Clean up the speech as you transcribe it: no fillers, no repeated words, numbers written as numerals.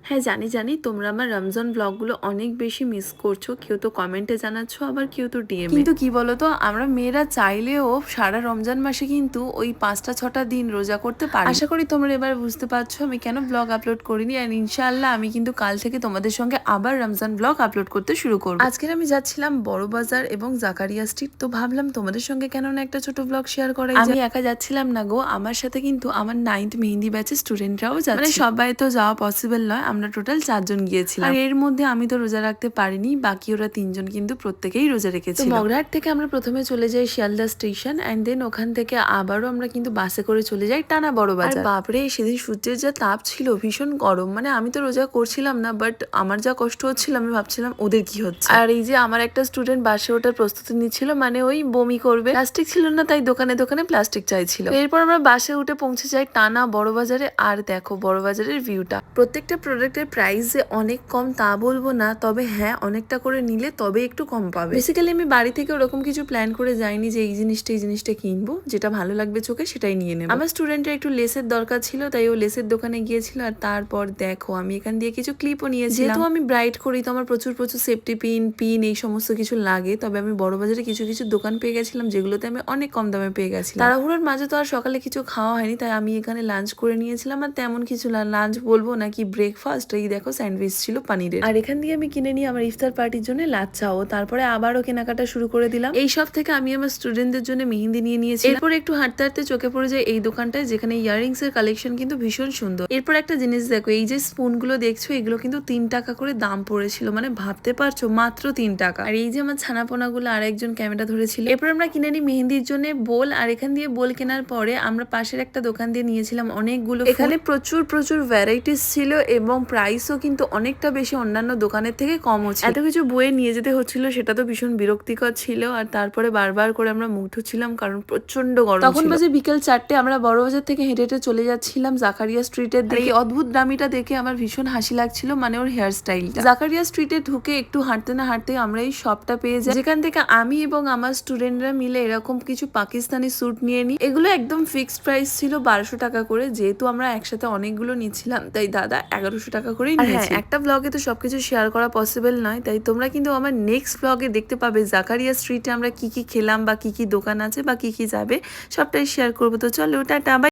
হ্যাঁ, জানি, জানি তোমরা আমার রমজান ব্লগগুলো অনেক বেশি মিস করছো। কেউ তো কমেন্টে জানাচ্ছ, আবার কেউ তো ডিএম এ। কিন্তু কি বলতো, আমরা মেয়েরা চাইলেও সারা রমজান মাসে কিন্তু ওই ৫টা ৬টা দিন রোজা করতে পারি। আশা করি তোমরা এবার বুঝতে পারছো আমি কেন ব্লগ আপলোড করিনি। আর ইনশাআল্লাহ আমি কিন্তু কাল থেকে তোমাদের সঙ্গে আবার রমজান ব্লগ আপলোড করতে শুরু করব। আজকের আমি যাচ্ছিলাম বড় বাজার এবং জাকারিয়া স্ট্রিট, তো ভাবলাম তোমাদের সঙ্গে কেন না একটা ছোট ব্লগ শেয়ার করাই যায়। আমি একা যাচ্ছিলাম না গো, আমার সাথে কিন্তু আমার 9th মেহেন্দি ব্যাচের স্টুডেন্টরাও যাচ্ছে। মানে সবাই তো যাওয়া পসিবল নয়, আমরা টোটাল 4জন গিয়েছিলাম। আর এর মধ্যে আমি তো রোজা রাখতে পারিনি, বাকি ওরা 3জন কিন্তু প্রত্যেকেই রোজা রেখেছিল। মগরাহাট থেকে আমরা প্রথমে চলে যাই শিয়ালদা স্টেশন, এন্ড দেন ওখান থেকে আবারও আমরা কিন্তু বাসে করে চলে যাই টানা বড় বাজার। আর বাপরে, সেদিন সূর্যের যা তাপ ছিল, ভীষণ গরম। মানে আমি তো রোজা করছিলাম না, বাট আমার যা কষ্ট হচ্ছিল আমি ভাবছিলাম ওদের কি হচ্ছে। আর এই যে আমার একটা স্টুডেন্ট বাসে ওঠার প্রস্তুতি নিচ্ছিল, মানে ওই বমি করবে, প্লাস্টিক ছিল না তাই দোকানে দোকানে প্লাস্টিক চাইছিল। এরপর আমরা বাসে উঠে পৌঁছে যাই টানা বড় বাজারে। আর দেখো বড় বাজারের ভিউটা, প্রত্যেকটা প্রোডাক্টের প্রাইস যে অনেক কম তা বলবো না, তবে হ্যাঁ অনেকটা করে নিলে তবে একটু কম পাবে। বেসিক্যালি আমি বাড়ি থেকে ওরকম কিছু প্ল্যান করে যাইনি যে এই জিনিসটা কিনবো, যেটা ভালো লাগবে চোখে সেটাই নিয়ে নেবো। আমার স্টুডেন্টের একটু লেসের দরকার ছিল, তাই ও লেসের দোকানে গিয়েছিল। আর তারপর দেখো আমি এখান দিয়ে কিছু ক্লিপও নিয়েছিলাম। যেহেতু আমি ব্রাইড করি তো আমার প্রচুর সেফটি পিন এই সমস্ত কিছু লাগে। তবে আমি বড় বাজারে কিছু কিছু দোকান পেয়ে গেছিলাম যেগুলোতে আমি অনেক কম দামে পেয়ে গেছিলাম। তাড়াহুড়োর মাঝে তো আর সকালে কিছু খাওয়া হয়নি, তাই আমি এখানে লাঞ্চ করে নিয়েছিলাম। আর তেমন কিছু লাঞ্চ বলবো নাকি ব্রেকফাস্ট, এই দেখো স্যান্ডউইচ ছিল পানিরের। আর এখান দিয়ে আমি কিনে নিই আমার ইফতার পার্টির জন্য লাচ্ছাও। তারপরে আবারও কেনাকাটা শুরু করে দিলাম। এই সব থেকে আমি আমার স্টুডেন্টদের জন্য মেহেন্দি নিয়ে নিয়েছি। এরপর একটু হাঁটতে হাঁটতে চোখে পড়ে যায় এই দোকানটায়, যেখানে ইয়াররিংস এর কালেকশন কিন্তু ভীষণ সুন্দর। এরপর একটা জিনিস দেখো, এই যে স্পুন গুলো দেখছো এগুলো কিন্তু 3 টাকা করে দাম পড়েছিল। মানে ভাবতে পারছো, মাত্র 3 টাকা। আর এই যে আমার ছানাপোনা গুলো আর একজন ক্যামেরা ধরেছিল। এরপর আমরা কিনে নিই মেহেন্দির জন্য বোল। আর এখান দিয়ে বোল কেনার পরে আমরা পাশের একটা দোকান দিয়ে নিয়েছিলাম অনেকগুলো। এখানে প্রচুর ভ্যারাইটিস ছিল এবং প্রাইসও কিন্তু অনেকটা বেশি অন্যান্য দোকানের থেকে কম হচ্ছে। এত কিছু বয়ে নিয়ে যেতে হচ্ছিল, সেটা তো ভীষণ বিরক্তিকর ছিল। আর তারপরে বারবার করে আমরা মুখ ধুচ্ছিলাম কারণ প্রচন্ড গরম। তখন বাজে বিকেল 4টে। আমরা বড় বাজার থেকে হেঁটে হেঁটে চলে যাচ্ছিলাম জাকারিয়া স্ট্রিটের দিকে। অদ্ভুত দামিটা দেখে আমার ভীষণ হাসি লাগছিল, মানে ওর হেয়ার স্টাইলটা। জাকারিয়া স্ট্রিটে ঢুকে একটু হাঁটতে না হাঁটতে আমরা এই শপটা পেয়ে যাই, যেখান থেকে আমি এবং আমার স্টুডেন্টরা মিলে এরকম কিছু পাকিস্তানি স্যুট নিয়ে নিই। এগুলো একদম ফিক্সড প্রাইস ছিল 1200 টাকা করে। যেহেতু আমরা একসাথে অনেকগুলো নিচ্ছিলাম তাই দাদা 1100 টাকা করেই নিয়েছে। হ্যাঁ, একটা ব্লগে তো সবকিছু শেয়ার করা পসিবল নয়, তাই তোমরা কিন্তু আমার নেক্সট ব্লগে দেখতে পাবে জাকারিয়া স্ট্রিটে আমরা কি কি খেলাম বা কি কি দোকান আছে বা কি কি যাবে, সবটাই শেয়ার করবো। তো চলো টাটা, বাই।